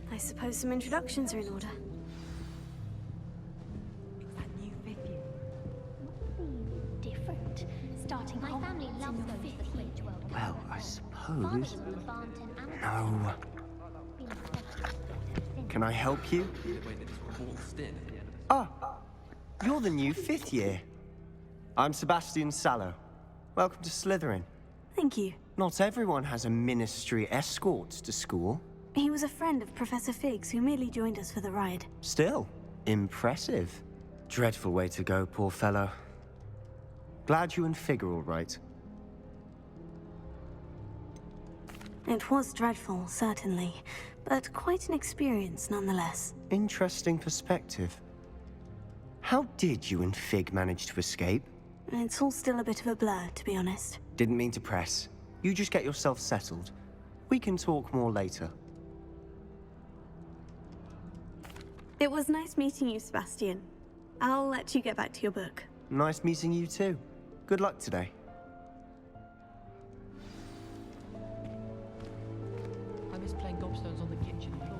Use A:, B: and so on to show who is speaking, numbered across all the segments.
A: I suppose some introductions are in order.
B: It's that new fifth year.
C: Different. Starting my family loves the fifth year 12.
D: Well, I suppose... No. Can I help you? Ah, you're the new fifth year. I'm Sebastian Sallow. Welcome to Slytherin.
A: Thank you.
D: Not everyone has a ministry escort to school.
A: He was a friend of Professor Fig's who merely joined us for the ride.
D: Still, impressive. Dreadful way to go, poor fellow. Glad you and Fig are all right.
A: It was dreadful, certainly, but quite an experience nonetheless.
D: Interesting perspective. How did you and Fig manage to escape?
A: It's all still a bit of a blur, to be honest.
D: Didn't mean to press. You just get yourself settled. We can talk more later.
A: It was nice meeting you, Sebastian. I'll let you get back to your book.
D: Nice meeting you too. Good luck today.
B: I miss playing gobstones on the kitchen floor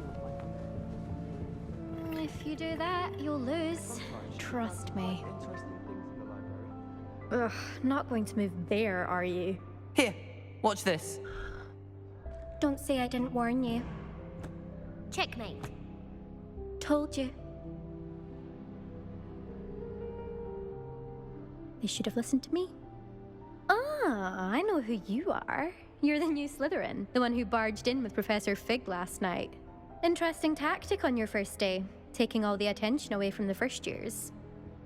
B: with my
C: If you do that, you'll lose. Trust me. Ugh, not going to move there, are you?
B: Here, watch this.
C: Don't say I didn't warn you.
E: Checkmate.
C: Told you. They should have listened to me. Ah, I know who you are. You're the new Slytherin, the one who barged in with Professor Fig last night. Interesting tactic on your first day, taking all the attention away from the first years.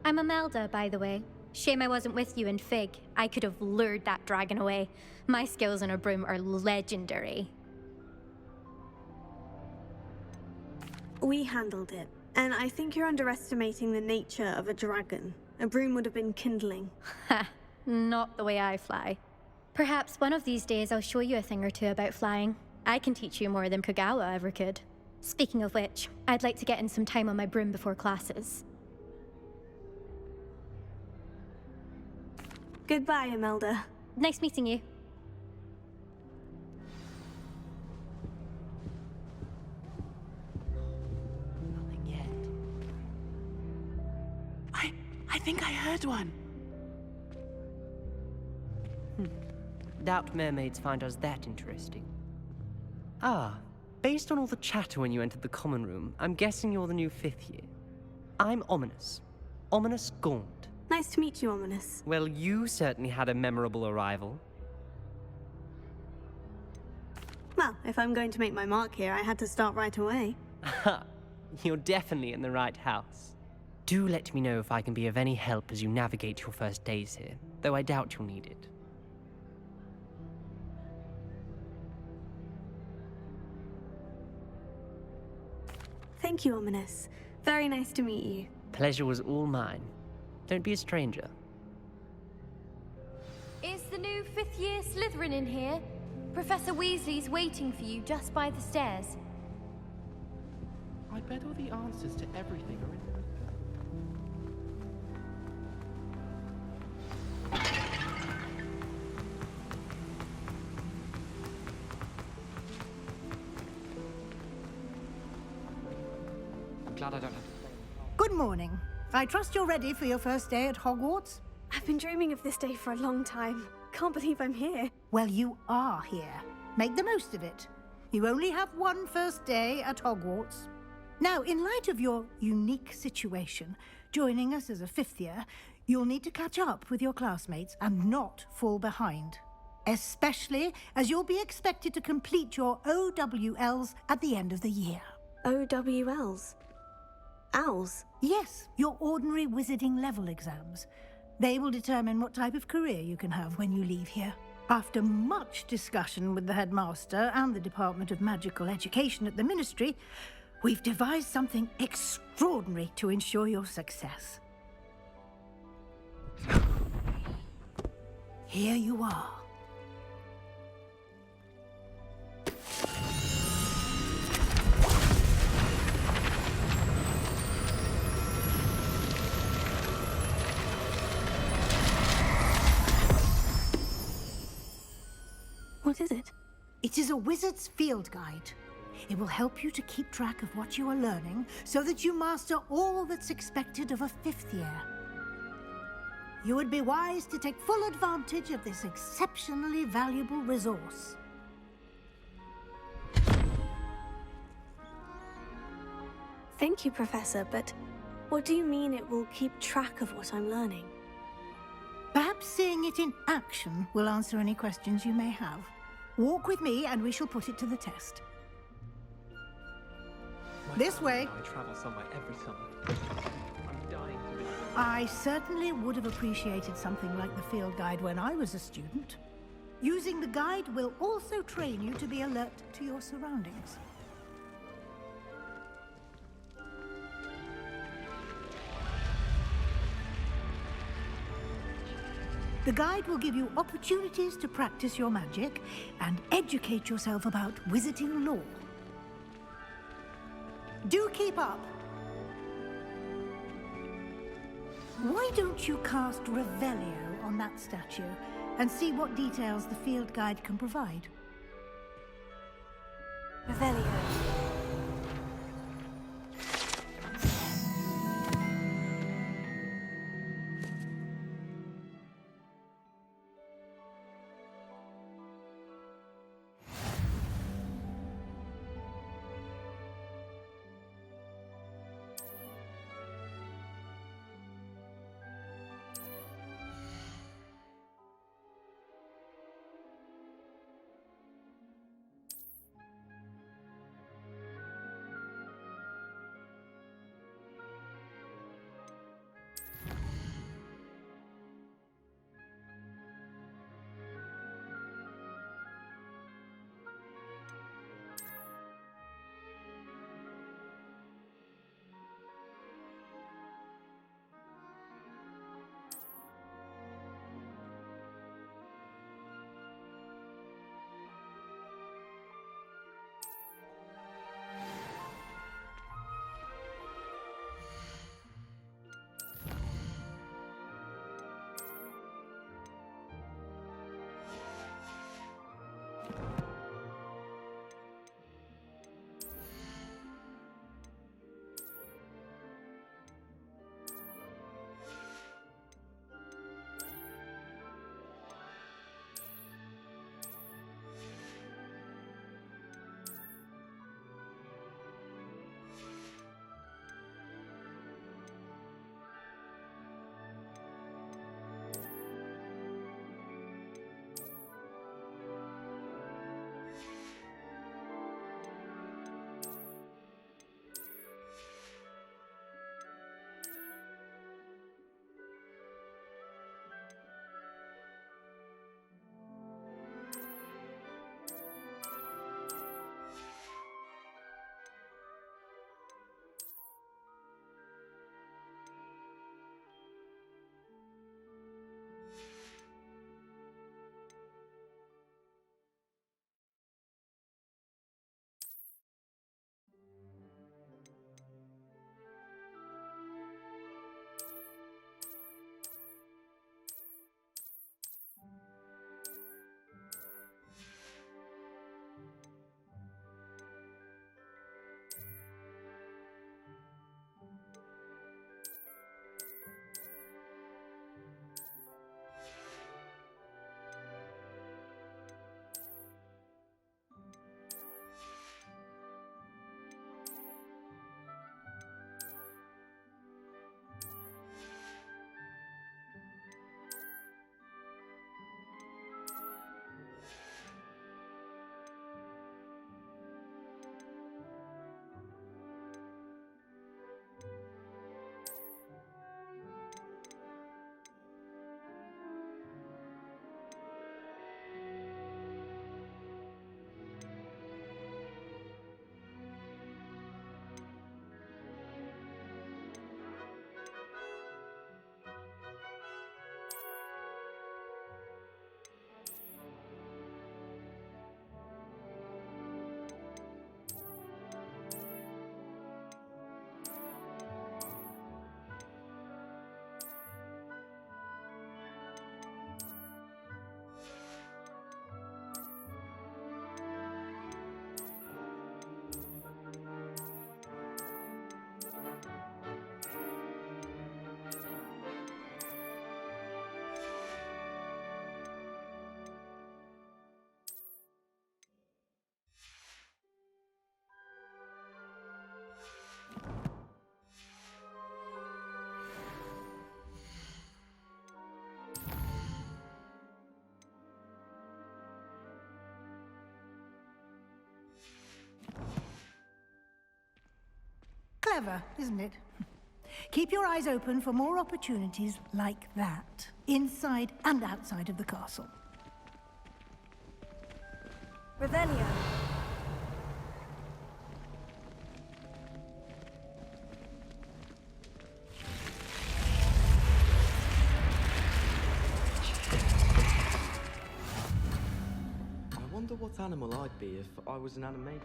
C: I'm Imelda, by the way. Shame I wasn't with you in Fig. I could have lured that dragon away. My skills on a broom are legendary.
A: We handled it, and I think you're underestimating the nature of a dragon. A broom would have been kindling.
C: Ha, not the way I fly. Perhaps one of these days I'll show you a thing or two about flying. I can teach you more than Kagawa ever could. Speaking of which, I'd like to get in some time on my broom before classes.
A: Goodbye, Imelda.
C: Nice meeting you.
B: Nothing yet. I think I heard one.
F: Doubt mermaids find us that interesting. Ah, based on all the chatter when you entered the common room, I'm guessing you're the new fifth year. I'm Ominous. Ominous Gaunt.
A: Nice to meet you, Ominous.
F: Well, you certainly had a memorable arrival.
A: Well, if I'm going to make my mark here, I had to start right away.
F: Ha! You're definitely in the right house. Do let me know if I can be of any help as you navigate your first days here, though I doubt you'll need it.
A: Thank you, Ominous. Very nice to meet you.
F: Pleasure was all mine. Don't be a stranger.
E: Is the new fifth year Slytherin in here? Professor Weasley's waiting for you just by the stairs.
B: I bet all the answers to everything are in the I'm glad I don't have to play.
G: Good morning. I trust you're ready for your first day at Hogwarts?
A: I've been dreaming of this day for a long time. Can't believe I'm here.
G: Well, you are here. Make the most of it. You only have one first day at Hogwarts. Now, in light of your unique situation, joining us as a fifth year, you'll need to catch up with your classmates and not fall behind. Especially as you'll be expected to complete your OWLs at the end of the year.
A: OWLs? Owls?
G: Yes, your ordinary wizarding level exams. They will determine what type of career you can have when you leave here. After much discussion with the headmaster and the Department of Magical Education at the Ministry, we've devised something extraordinary to ensure your success. Here you are.
A: What is it?
G: It is a wizard's field guide. It will help you to keep track of what you are learning so that you master all that's expected of a 5th year. You would be wise to take full advantage of this exceptionally valuable resource.
A: Thank you, Professor, but what do you mean it will keep track of what I'm learning?
G: Perhaps seeing it in action will answer any questions you may have. Walk with me and we shall put it to the test. This way.
B: I travel somewhere every summer. I'm dying to visit.
G: I certainly would have appreciated something like the field guide when I was a student. Using the guide will also train you to be alert to your surroundings. The guide will give you opportunities to practice your magic and educate yourself about wizarding lore. Do keep up! Why don't you cast Revelio on that statue and see what details the field guide can provide?
A: Revelio.
G: Clever, isn't it? Keep your eyes open for more opportunities like that, inside and outside of the castle.
A: Revelio.
H: I wonder what animal I'd be if I was an animator.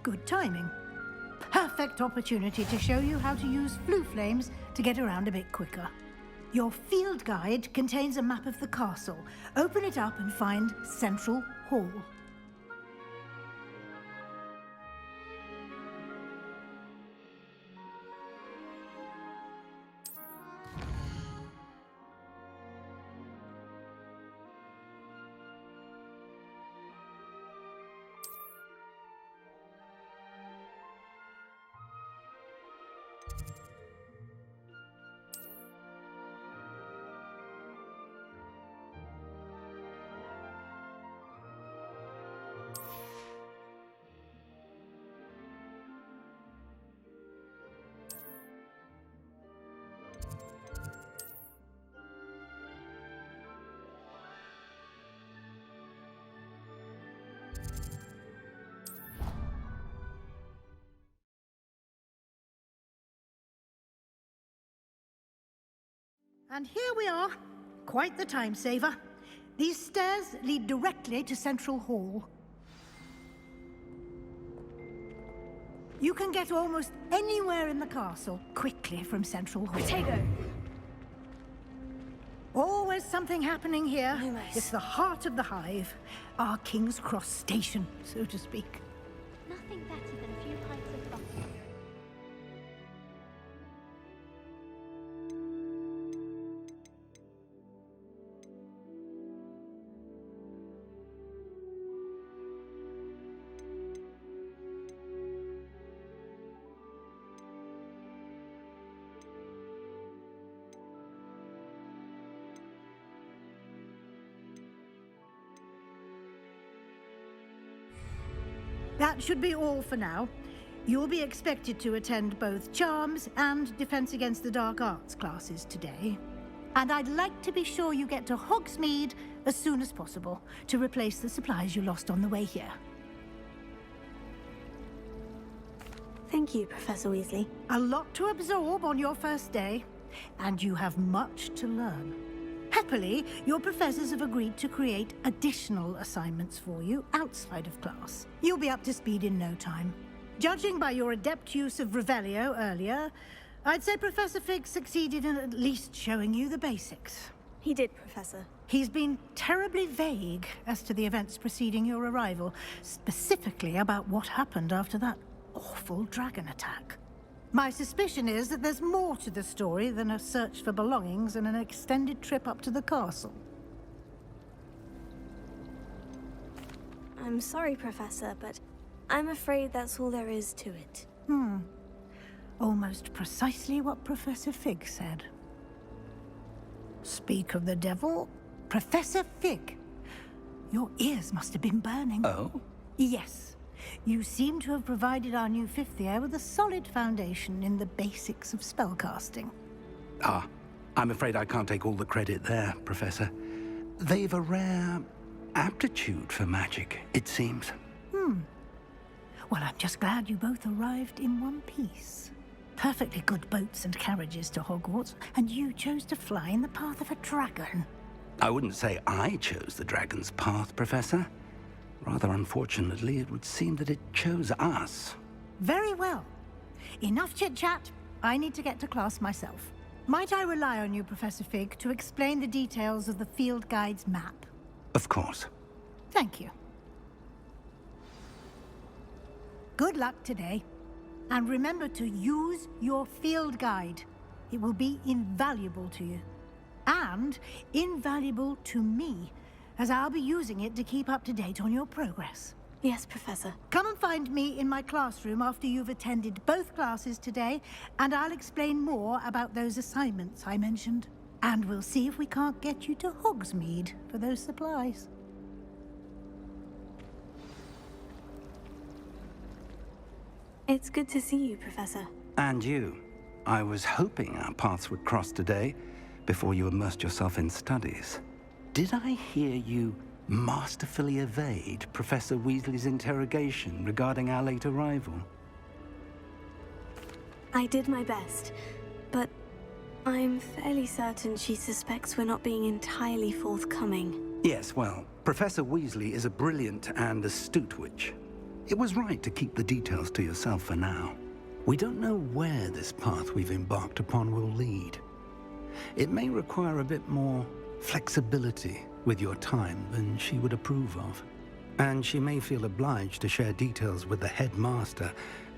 G: Good timing. Perfect opportunity to show you how to use flue flames to get around a bit quicker. Your field guide contains a map of the castle. Open it up and find Central Hall. And here we are. Quite the time saver. These stairs lead directly to Central Hall. You can get almost anywhere in the castle quickly from Central Hall.
A: Protego.
G: Always something happening here.
A: Almost.
G: It's the heart of the hive. Our King's Cross station, so to speak.
E: Nothing better than a few pints of vodka.
G: That should be all for now. You'll be expected to attend both Charms and Defense Against the Dark Arts classes today. And I'd like to be sure you get to Hogsmeade as soon as possible to replace the supplies you lost on the way here.
A: Thank you, Professor Weasley.
G: A lot to absorb on your first day, and you have much to learn. Happily, your professors have agreed to create additional assignments for you outside of class. You'll be up to speed in no time. Judging by your adept use of Revelio earlier, I'd say Professor Fig succeeded in at least showing you the basics.
A: He did, Professor.
G: He's been terribly vague as to the events preceding your arrival, specifically about what happened after that awful dragon attack. My suspicion is that there's more to the story than a search for belongings and an extended trip up to the castle.
A: I'm sorry, Professor, but I'm afraid that's all there is to it.
G: Almost precisely what Professor Fig said. Speak of the devil, Professor Fig. Your ears must have been burning.
I: Oh?
G: Yes. You seem to have provided our new fifth year with a solid foundation in the basics of spellcasting.
I: Ah, I'm afraid I can't take all the credit there, Professor. They've a rare aptitude for magic, it seems.
G: Well, I'm just glad you both arrived in one piece. Perfectly good boats and carriages to Hogwarts, and you chose to fly in the path of a dragon.
I: I wouldn't say I chose the dragon's path, Professor. Rather unfortunately, it would seem that it chose us.
G: Very well. Enough chit-chat. I need to get to class myself. Might I rely on you, Professor Fig, to explain the details of the field guide's map?
I: Of course.
G: Thank you. Good luck today. And remember to use your field guide. It will be invaluable to you. And invaluable to me, as I'll be using it to keep up to date on your progress.
A: Yes, Professor.
G: Come and find me in my classroom after you've attended both classes today, and I'll explain more about those assignments I mentioned. And we'll see if we can't get you to Hogsmeade for those supplies.
A: It's good to see you, Professor.
I: And you. I was hoping our paths would cross today, before you immersed yourself in studies. Did I hear you masterfully evade Professor Weasley's interrogation regarding our late arrival?
A: I did my best, but I'm fairly certain she suspects we're not being entirely forthcoming.
I: Yes, well, Professor Weasley is a brilliant and astute witch. It was right to keep the details to yourself for now. We don't know where this path we've embarked upon will lead. It may require a bit more flexibility with your time than she would approve of. And she may feel obliged to share details with the headmaster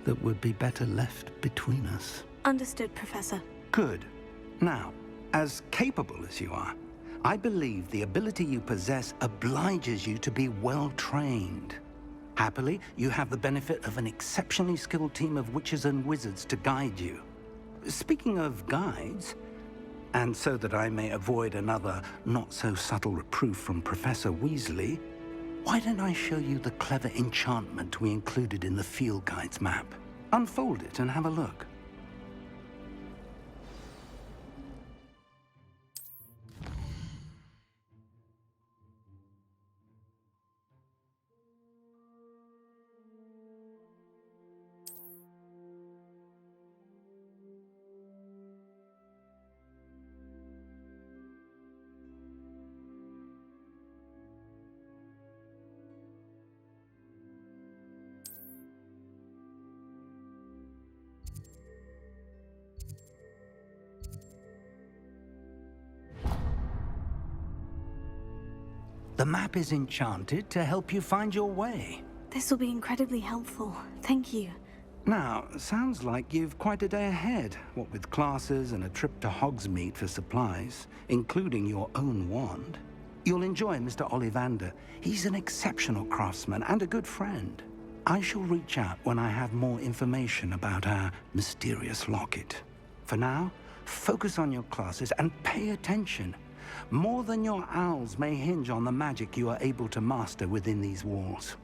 I: that would be better left between us.
A: Understood, Professor.
I: Good. Now, as capable as you are, I believe the ability you possess obliges you to be well trained. Happily, you have the benefit of an exceptionally skilled team of witches and wizards to guide you. Speaking of guides, and so that I may avoid another not-so-subtle reproof from Professor Weasley, why don't I show you the clever enchantment we included in the field guide's map? Unfold it and have a look. The map is enchanted to help you find your way.
A: This will be incredibly helpful. Thank you.
I: Now, sounds like you've quite a day ahead, what with classes and a trip to Hogsmeade for supplies, including your own wand. You'll enjoy Mr. Ollivander. He's an exceptional craftsman and a good friend. I shall reach out when I have more information about our mysterious locket. For now, focus on your classes and pay attention. More than your owls may hinge on the magic you are able to master within these walls.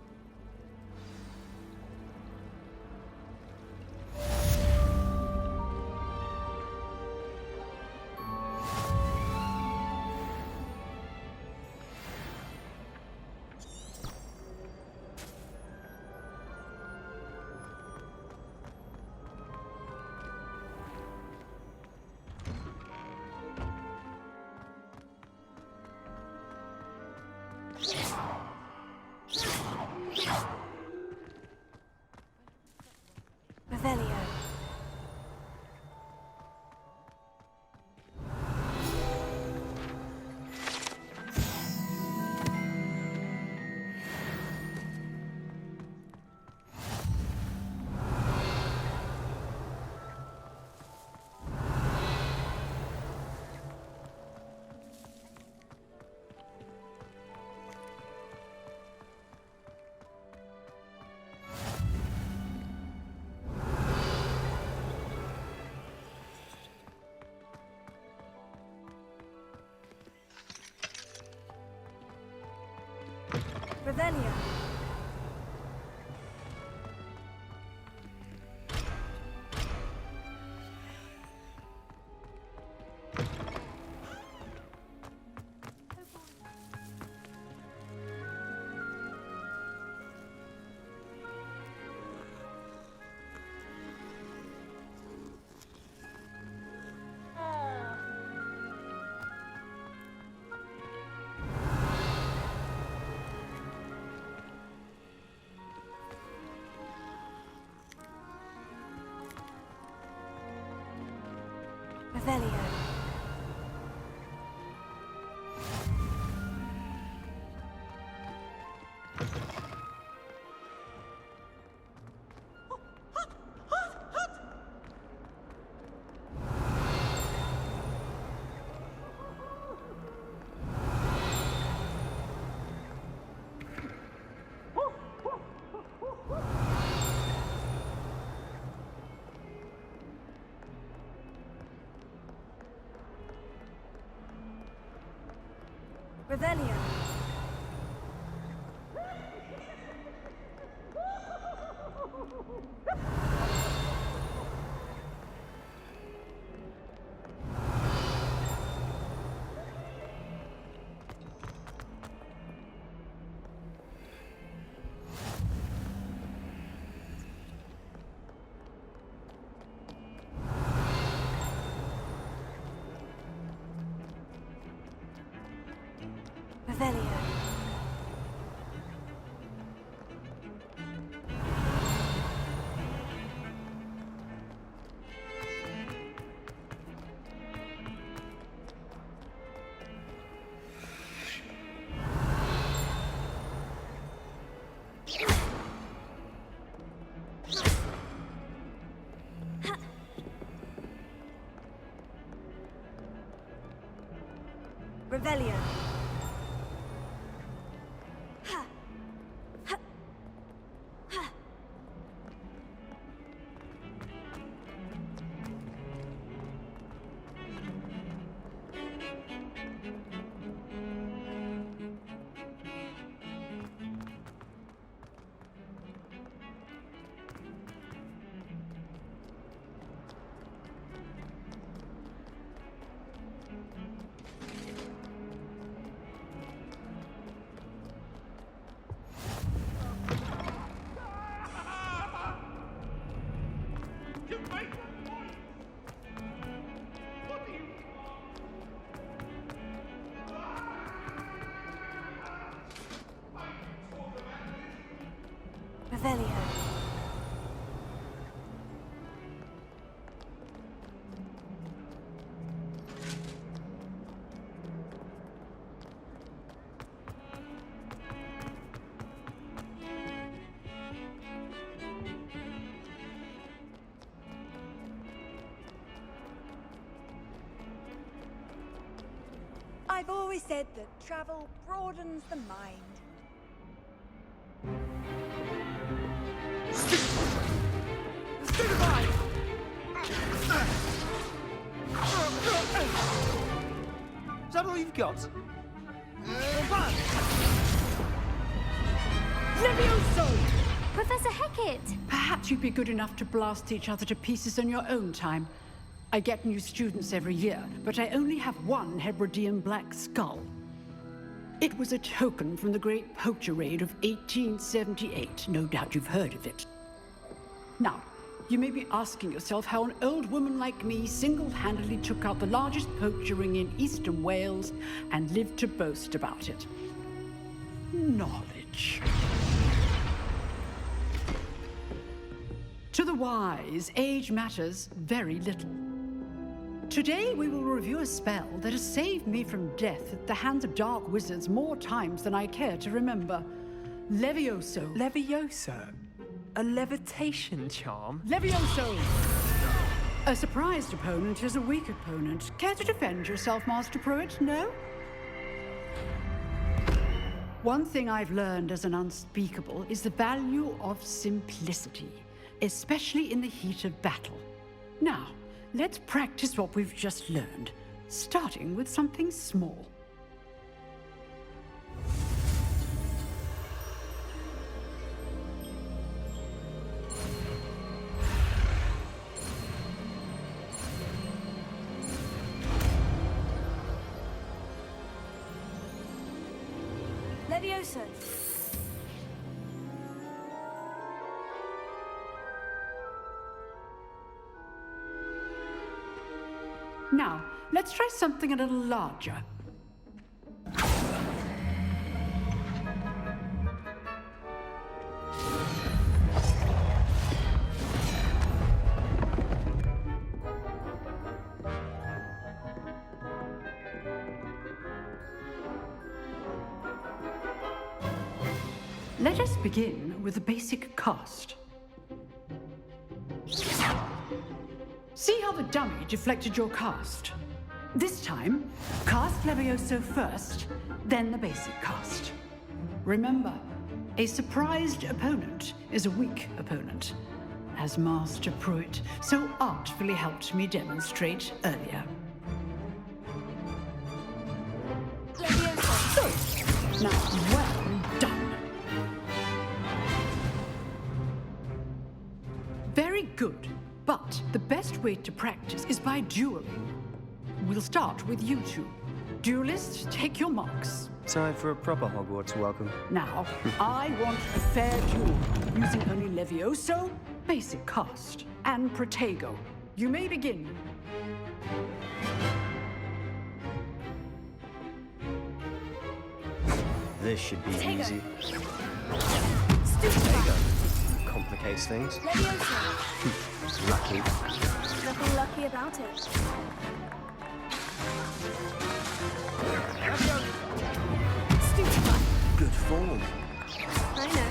A: Revelio. Revelio. Revelio. Revelio. Revelio. Revelio. Revelio.
J: I've always said that travel broadens the mind.
B: Is that all you've got?
K: Levioso!
C: Professor Hecat!
K: Perhaps you'd be good enough to blast each other to pieces in your own time. I get new students every year, but I only have one Hebridean black skull. It was a token from the Great Poacher Raid of 1878. No doubt you've heard of it. Now, you may be asking yourself how an old woman like me single-handedly took out the largest poacher ring in eastern Wales and lived to boast about it. Knowledge. To the wise, age matters very little. Today we will review a spell that has saved me from death at the hands of dark wizards more times than I care to remember. Levioso.
B: Levioso? A levitation charm?
K: Levioso! A surprised opponent is a weak opponent. Care to defend yourself, Master Pruitt? No? One thing I've learned as an unspeakable is the value of simplicity, especially in the heat of battle. Now, let's practice what we've just learned, starting with something small.
A: Levioso.
K: Now, let's try something a little larger. Let us begin with a basic cast. See how the dummy deflected your cast? This time, cast Levioso first, then the basic cast. Remember, a surprised opponent is a weak opponent, as Master Pruitt so artfully helped me demonstrate earlier.
J: Levioso.
K: Now, well done. Very good. But the best way to practice is by dueling. We'll start with you two. Duelists, take your marks.
D: Time for a proper Hogwarts welcome.
K: Now, I want a fair duel, using only Levioso, basic cast, and Protego. You may begin.
D: This should be easy.
A: Stupefy.
D: Complicates things.
A: Leviosa.
D: Lucky.
A: Nothing lucky about it. Stupefy.
D: Good form.
A: I know.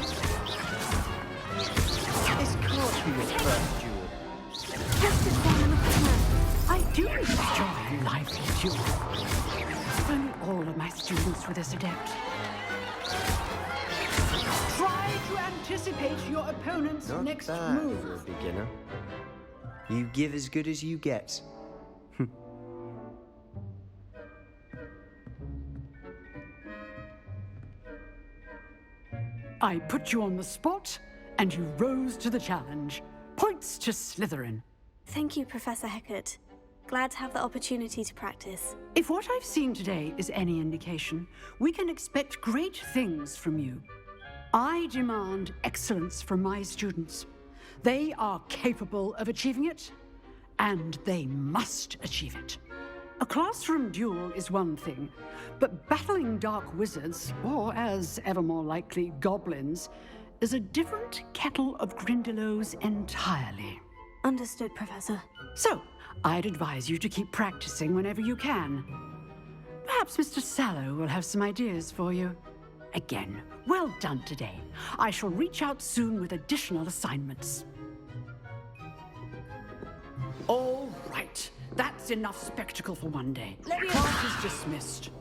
D: This can't be your first duel.
A: Just examine the plan.
K: I do enjoy lively duels. If only all of my students were this adept. Try to anticipate your opponent's
D: Not
K: next
D: bad
K: move.
D: for a beginner. You give as good as you get.
K: I put you on the spot, and you rose to the challenge. Points to Slytherin.
A: Thank you, Professor Hecat. Glad to have the opportunity to practice.
K: If what I've seen today is any indication, we can expect great things from you. I demand excellence from my students. They are capable of achieving it, and they must achieve it. A classroom duel is one thing, but battling dark wizards, or as ever more likely, goblins, is a different kettle of Grindylows entirely.
A: Understood, Professor.
K: So, I'd advise you to keep practicing whenever you can. Perhaps Mr. Sallow will have some ideas for you. Again, well done today. I shall reach out soon with additional assignments. All right. That's enough spectacle for one day. Class is dismissed.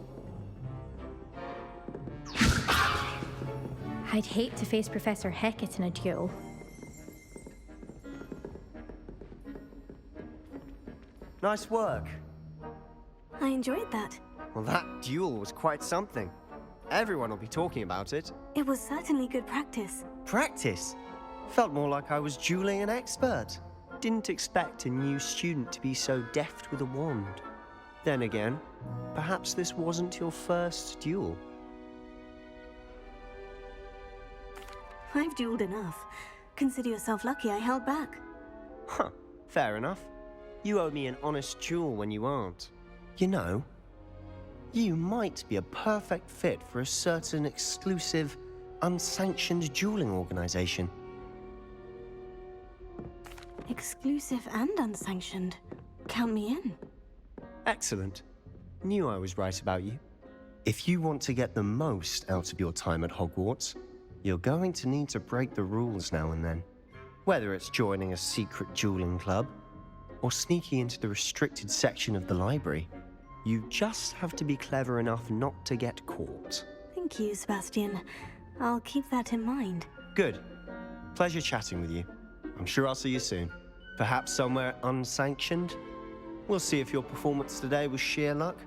C: I'd hate to face Professor Hecat in a duel.
D: Nice work.
A: I enjoyed that.
D: Well, that duel was quite something. Everyone will be talking about it.
A: It was certainly good practice.
D: Practice? Felt more like I was dueling an expert. Didn't expect a new student to be so deft with a wand. Then again, perhaps this wasn't your first duel.
A: I've dueled enough. Consider yourself lucky I held back.
D: Huh, fair enough. You owe me an honest duel when you aren't. You know, you might be a perfect fit for a certain exclusive, unsanctioned dueling organization.
A: Exclusive and unsanctioned. Count me in.
D: Excellent. Knew I was right about you. If you want to get the most out of your time at Hogwarts, you're going to need to break the rules now and then. Whether it's joining a secret dueling club, or sneaking into the restricted section of the library, you just have to be clever enough not to get caught.
A: Thank you, Sebastian. I'll keep that in mind.
D: Good. Pleasure chatting with you. I'm sure I'll see you soon. Perhaps somewhere unsanctioned? We'll see if your performance today was sheer luck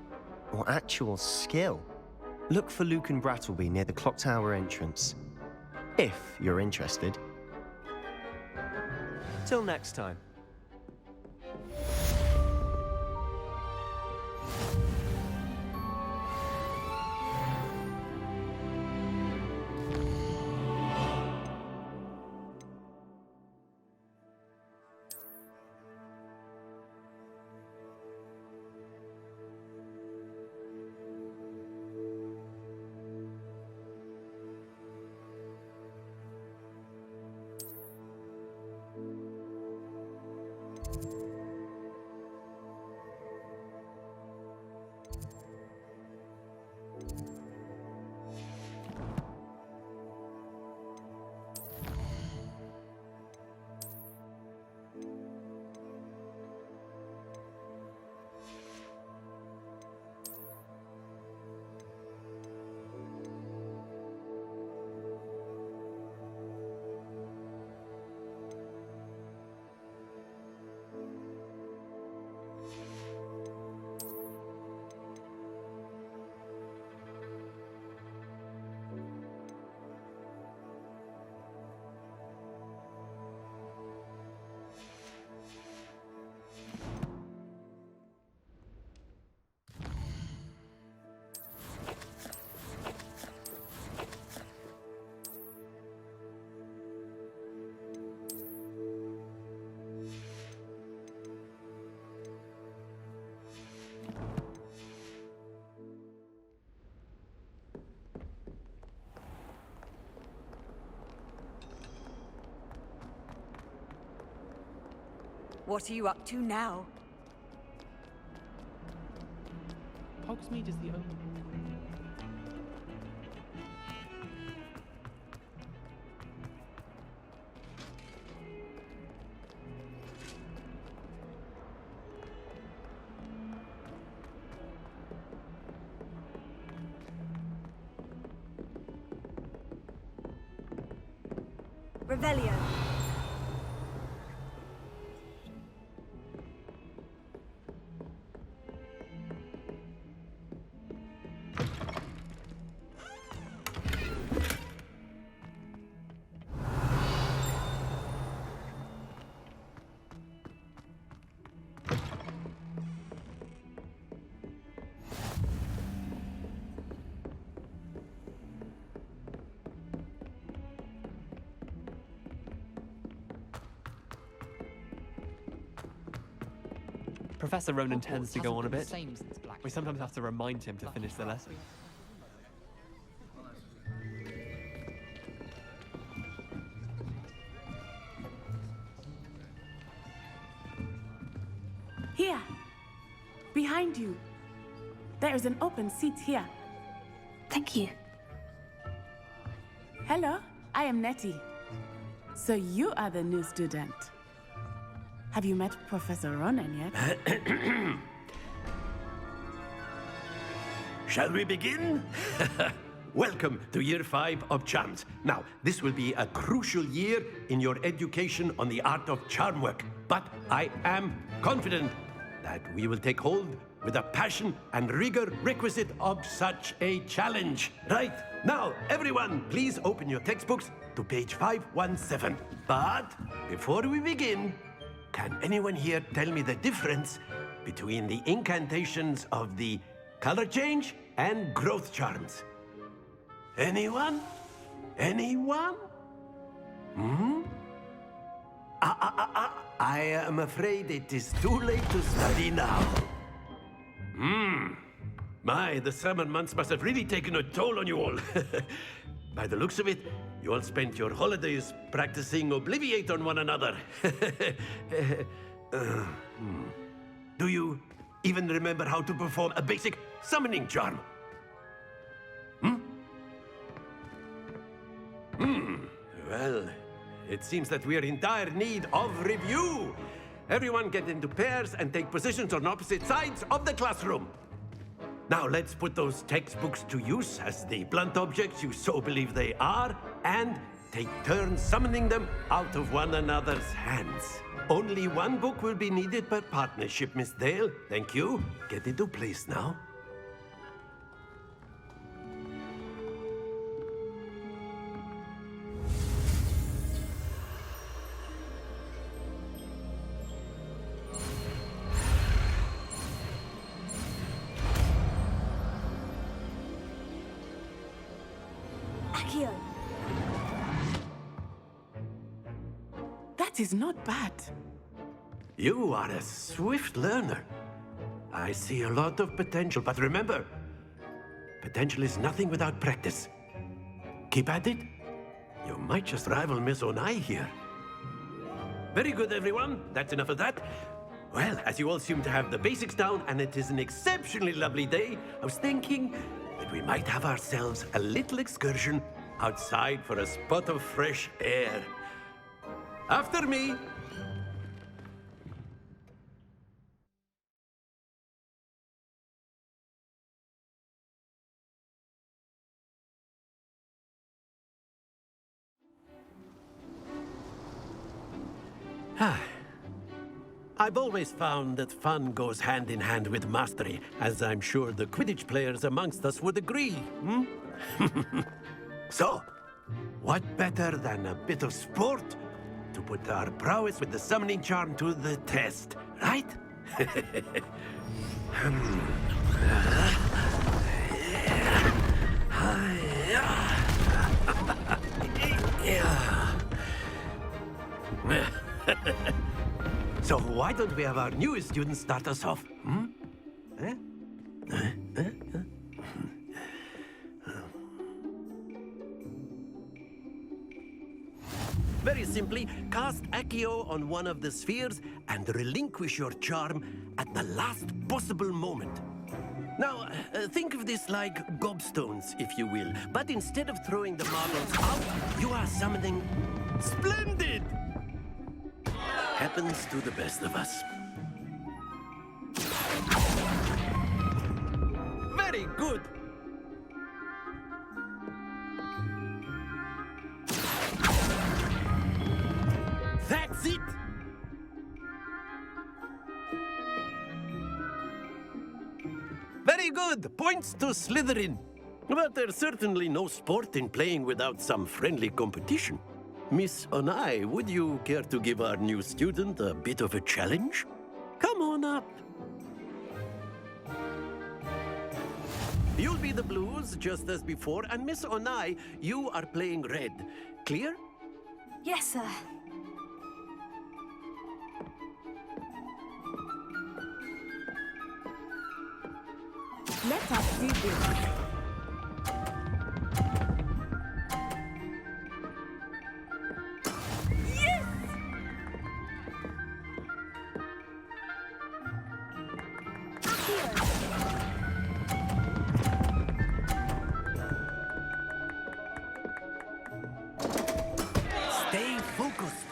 D: or actual skill. Look for Luke and Brattleby near the clock tower entrance, if you're interested. Till next time.
J: What are you up to now?
B: Hogsmeade is the only...
J: Revelio.
B: Professor Ronan
L: Hogwarts
B: tends to go
L: hasn't
B: on a
L: been the
B: bit.
L: same since Black
B: We sometimes have to remind him to finish the lesson.
M: Here! Behind you! There is an open seat here.
A: Thank you.
M: Hello, I am Nettie. So you are the new student. Have you met Professor Ronan yet?
N: Shall we begin? Welcome to Year 5 of Charms. Now, this will be a crucial year in your education on the art of charm work. But I am confident that we will take hold with the passion and rigor requisite of such a challenge. Right, now, everyone, please open your textbooks to page 517. But before we begin, can anyone here tell me the difference between the incantations of the color change and growth charms? Anyone? Anyone? I am afraid it is too late to study now. My, the summer months must have really taken a toll on you all. By the looks of it, you all spent your holidays practicing Obliviate on one another. Do you even remember how to perform a basic summoning charm? Well, it seems that we are in dire need of review. Everyone get into pairs and take positions on opposite sides of the classroom. Now let's put those textbooks to use as the blunt objects you so believe they are, and take turns summoning them out of one another's hands. Only one book will be needed per partnership, Miss Dale. Thank you. Get into place now.
M: That is not bad.
N: You are a swift learner. I see a lot of potential, but remember, potential is nothing without practice. Keep at it. You might just rival Miss Onai here. Very good, everyone. That's enough of that. Well, as you all seem to have the basics down, and it is an exceptionally lovely day, I was thinking that we might have ourselves a little excursion outside for a spot of fresh air. After me. I've always found that fun goes hand in hand with mastery, as I'm sure the Quidditch players amongst us would agree. So, what better than a bit of sport to put our prowess with the summoning charm to the test, right? So why don't we have our newest student start us off? Very simply cast Accio on one of the spheres and relinquish your charm at the last possible moment. Now, think of this like gobstones, if you will, but instead of throwing the marbles out, you are summoning Splendid! Happens to the best of us. Very good! That's it! Very good! Points to Slytherin. But there's certainly no sport in playing without some friendly competition. Miss Onai, would you care to give our new student a bit of a challenge? Come on up. You'll be the blues, just as before, and Miss Onai, you are playing red. Clear?
E: Yes, sir.
M: Let us see this.
N: Stay focused.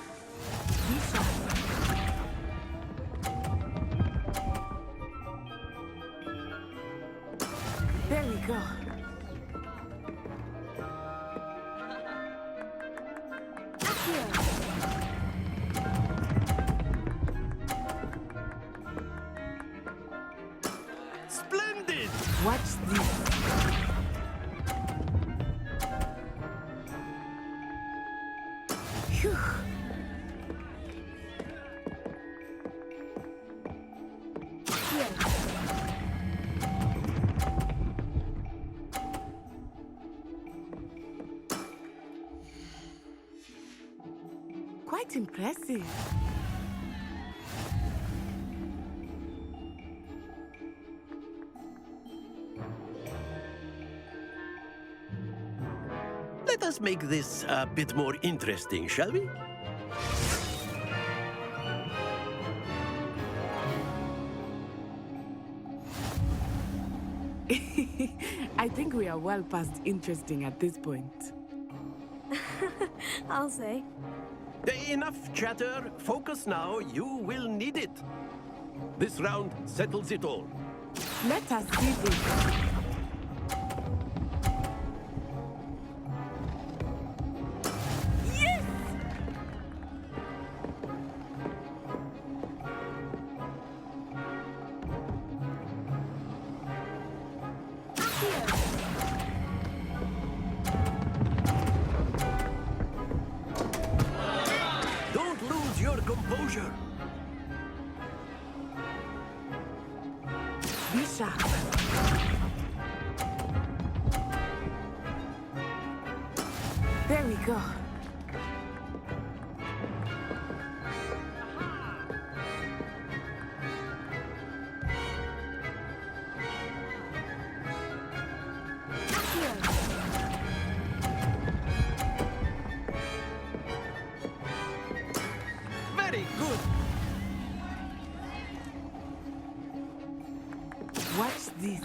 M: There we go.
N: Splendid!
M: Watch this. Phew. Quite impressive.
N: Let us make this a bit more interesting, shall we?
M: I think we are well past interesting at this point.
A: I'll say.
N: Enough chatter. Focus now. You will need it. This round settles it all.
M: Let us see this.
N: Don't lose your composure.
M: Be sharp. There we go.
N: Very good.
M: Watch this.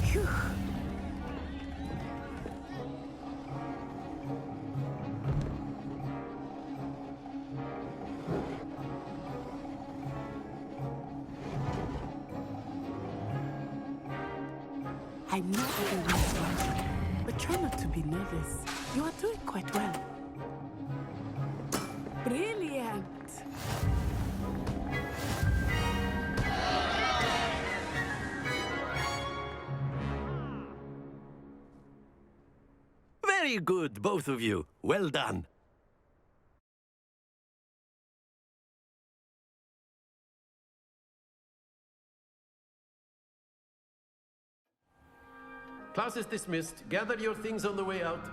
M: Phew. I know everyone's watching, but try not to be nervous. You are doing quite well. Brilliant!
N: Very good, both of you. Well done. Class is dismissed. Gather your things on the way out.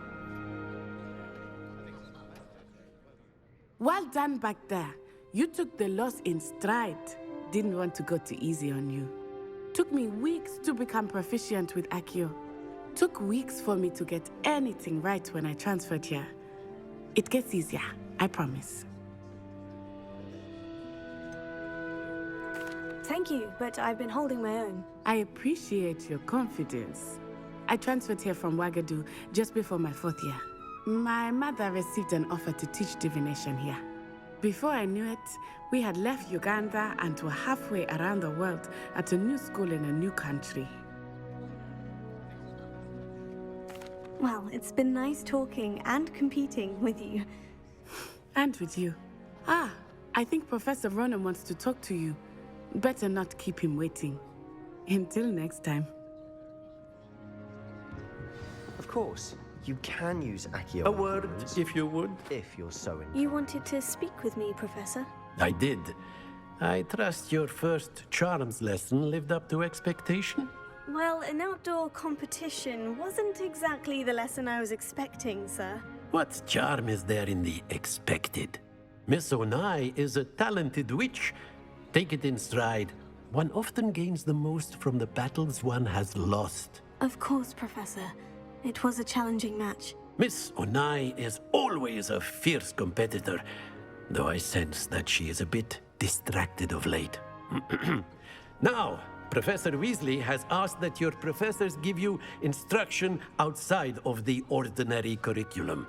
M: Well done back there. You took the loss in stride. Didn't want to go too easy on you. Took me weeks to become proficient with Accio. Took weeks for me to get anything right when I transferred here. It gets easier, I promise.
A: Thank you, but I've been holding my own.
M: I appreciate your confidence. I transferred here from Wagadu just before my 4th year. My mother received an offer to teach divination here. Before I knew it, we had left Uganda and were halfway around the world at a new school in a new country.
A: Well, it's been nice talking and competing with you.
M: And with you. Ah, I think Professor Ronan wants to talk to you. Better not keep him waiting. Until next time.
D: Of course, you can use Accio.
N: A word, if you would.
D: If you're so inclined.
A: You wanted to speak with me, Professor?
N: I did. I trust your first charms lesson lived up to expectation?
A: Well, an outdoor competition wasn't exactly the lesson I was expecting, sir.
N: What charm is there in the expected? Miss Onai is a talented witch. Take it in stride. One often gains the most from the battles one has lost.
A: Of course, Professor. It was a challenging match.
N: Miss Onai is always a fierce competitor, though I sense that she is a bit distracted of late. Now, Professor Weasley has asked that your professors give you instruction outside of the ordinary curriculum.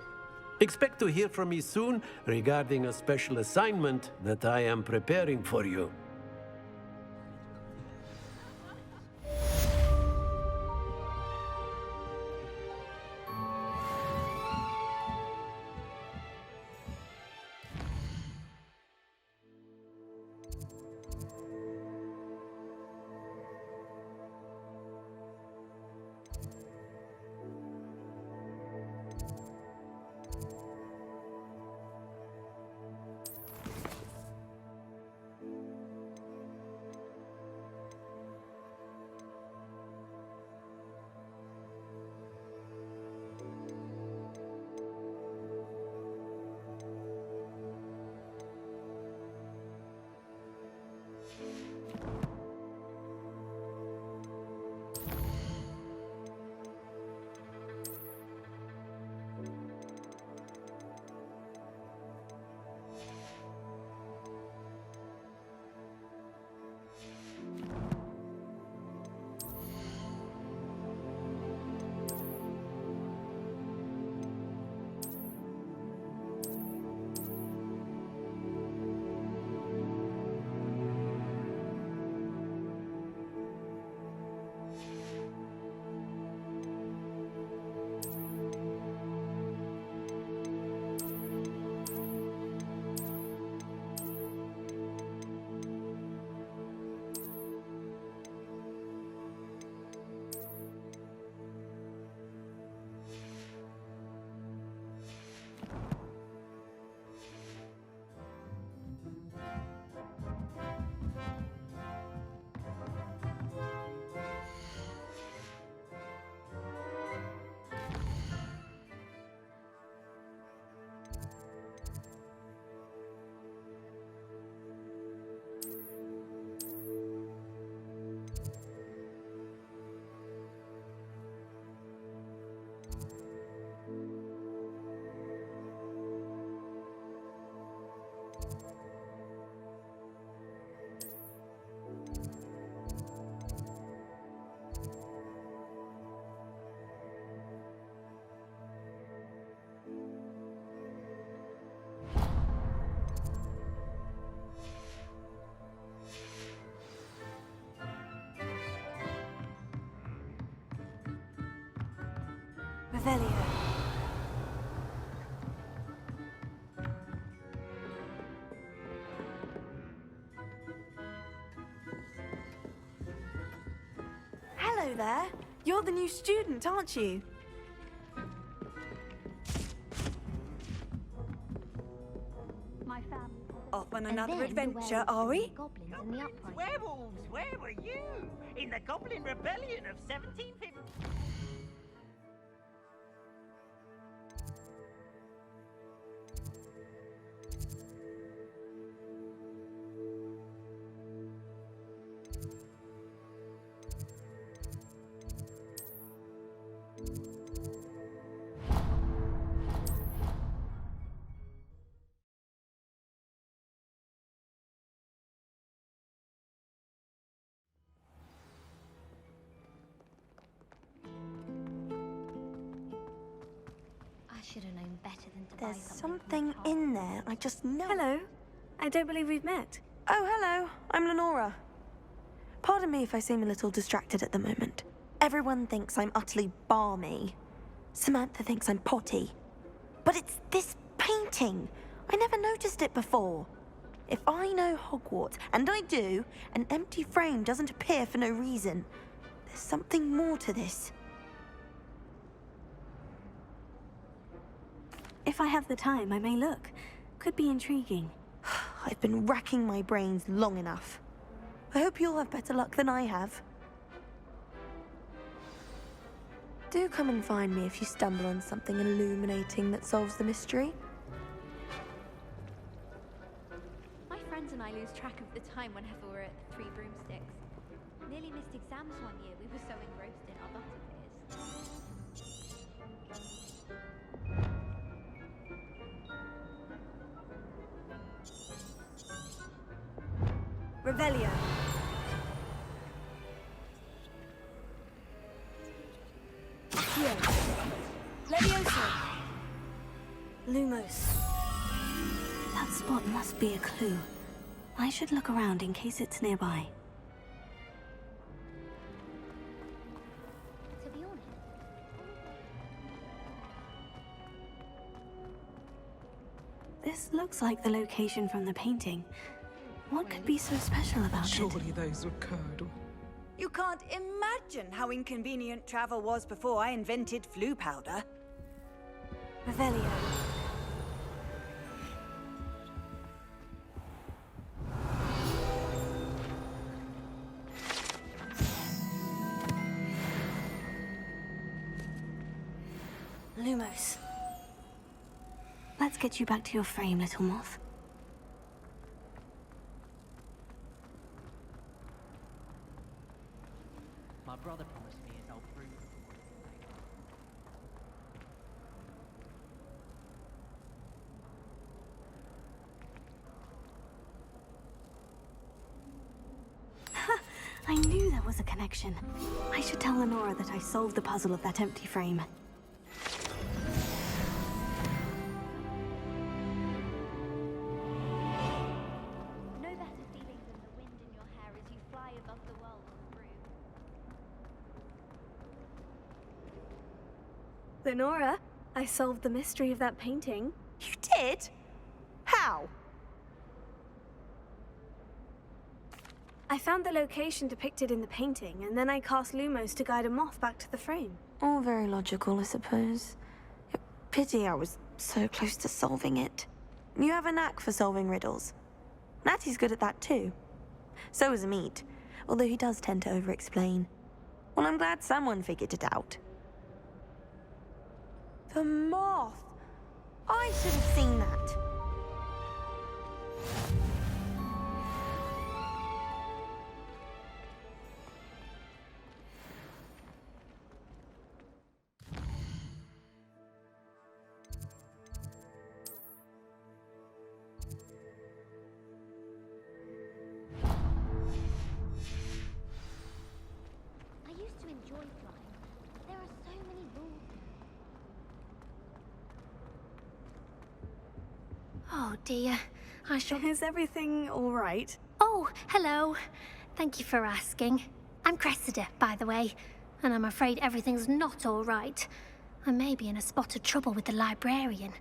N: Expect to hear from me soon regarding a special assignment that I am preparing for you.
J: Revelio. Hello there. You're the new student, aren't you? Off on another adventure, are we?
L: Werewolves, where were you? In the Goblin Rebellion of 1750.
E: should have known better than to
O: There's something in there, I just know.
A: Hello. I don't believe we've met.
O: Oh, hello. I'm Lenora. Pardon me if I seem a little distracted at the moment. Everyone thinks I'm utterly balmy. Samantha thinks I'm potty. But it's this painting. I never noticed it before. If I know Hogwarts, and I do, an empty frame doesn't appear for no reason. There's something more to this.
A: If I have the time, I may look. Could be intriguing.
O: I've been racking my brains long enough. I hope you'll have better luck than I have. Do come and find me if you stumble on something illuminating that solves the mystery.
E: My friends and I lose track of the time whenever we're at the Three Broomsticks. Nearly missed exams one year. We were so engrossed in our butterbeers.
A: Revelio. Here. Leviosa. Lumos. That spot must be a clue. I should look around in case it's nearby.
E: To be honest,
A: This looks like the location from the painting. What could be so special about it?
J: Surely those were curdle. You can't imagine how inconvenient travel was before I invented flu powder.
A: Revelio. Lumos. Let's get you back to your frame, little moth.
B: My brother promised me his old broom.
A: I knew there was a connection. I should tell Lenora that I solved the puzzle of that empty frame.
E: no better feeling than the wind in your hair as you fly above the world on the broom.
A: Lenora, I solved the mystery of that painting.
O: You did? How?
A: I found the location depicted in the painting, and then I cast Lumos to guide a moth back to the frame.
O: All very logical, I suppose. Pity I was so close to solving it. You have a knack for solving riddles. Natty's good at that too. So is Amit, although he does tend to over-explain. Well, I'm glad someone figured it out. The moth! I should have seen that.
E: I used to enjoy flying. There are so many rules.
P: Oh dear, I shall...
A: Is everything all right?
P: Oh, hello. Thank you for asking. I'm Cressida, by the way, and I'm afraid everything's not all right. I may be in a spot of trouble with the librarian.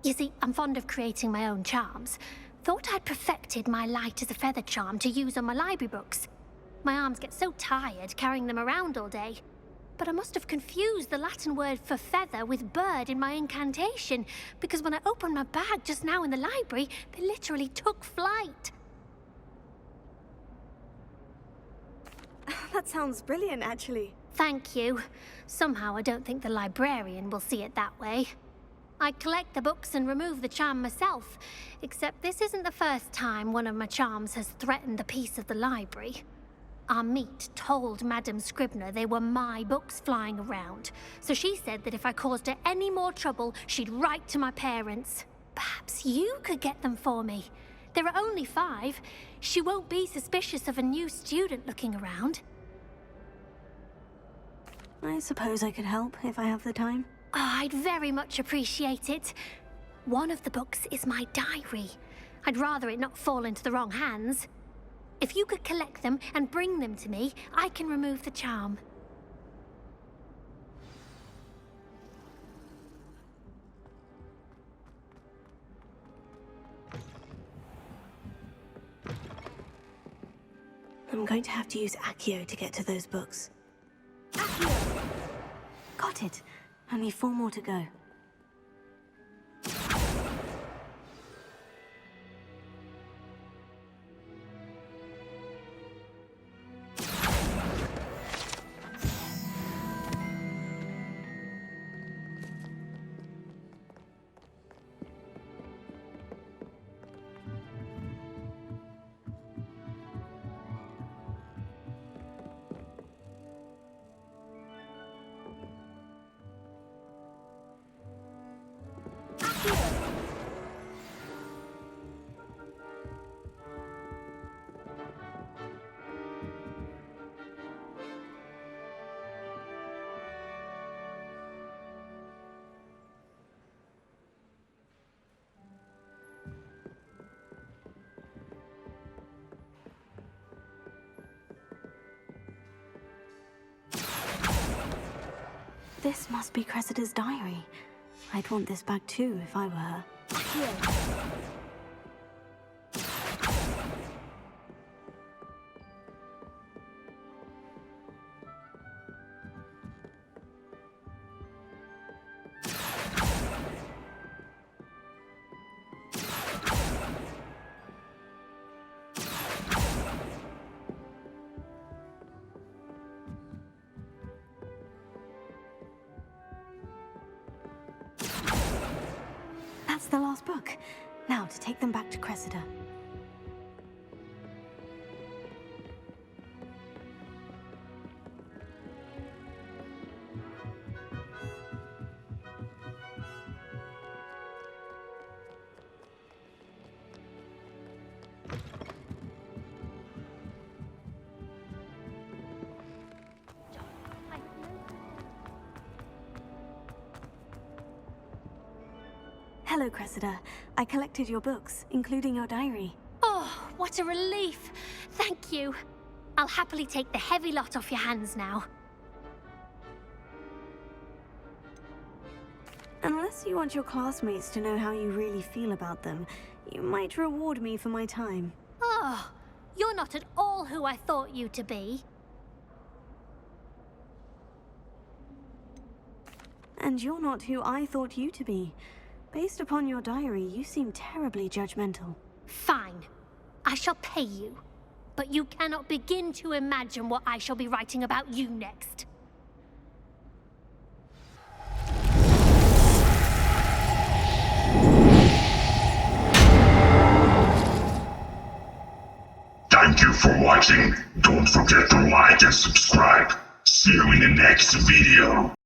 P: You see, I'm fond of creating my own charms. Thought I'd perfected my light as a feather charm to use on my library books. My arms get so tired carrying them around all day. But I must have confused the Latin word for feather with bird in my incantation, because when I opened my bag just now in the library, they literally took flight.
A: That sounds brilliant, actually.
P: Thank you. Somehow I don't think the librarian will see it that way. I collect the books and remove the charm myself, except this isn't the first time one of my charms has threatened the peace of the library. Amit told Madame Scribner they were my books flying around, so she said that if I caused her any more trouble, she'd write to my parents. Perhaps you could get them for me. There are only 5. She won't be suspicious of a new student looking around.
A: I suppose I could help if I have the time.
P: I'd very much appreciate it. One of the books is my diary. I'd rather it not fall into the wrong hands. If you could collect them and bring them to me, I can remove the charm.
A: I'm going to have to use Accio to get to those books. Got it. Only 4 more to go. This must be Cressida's diary. I'd want this back too if I were her. That's the last book. Now to take them back to Cressida. Hello, Cressida. I collected your books, including your diary.
P: Oh, what a relief. Thank you. I'll happily take the heavy lot off your hands now.
A: Unless you want your classmates to know how you really feel about them, you might reward me for my time.
P: Oh, you're not at all who I thought you to be.
A: And you're not who I thought you to be. Based upon your diary, you seem terribly judgmental.
P: Fine. I shall pay you. But you cannot begin to imagine what I shall be writing about you next.
Q: Thank you for watching. Don't forget to like and subscribe. See you in the next video.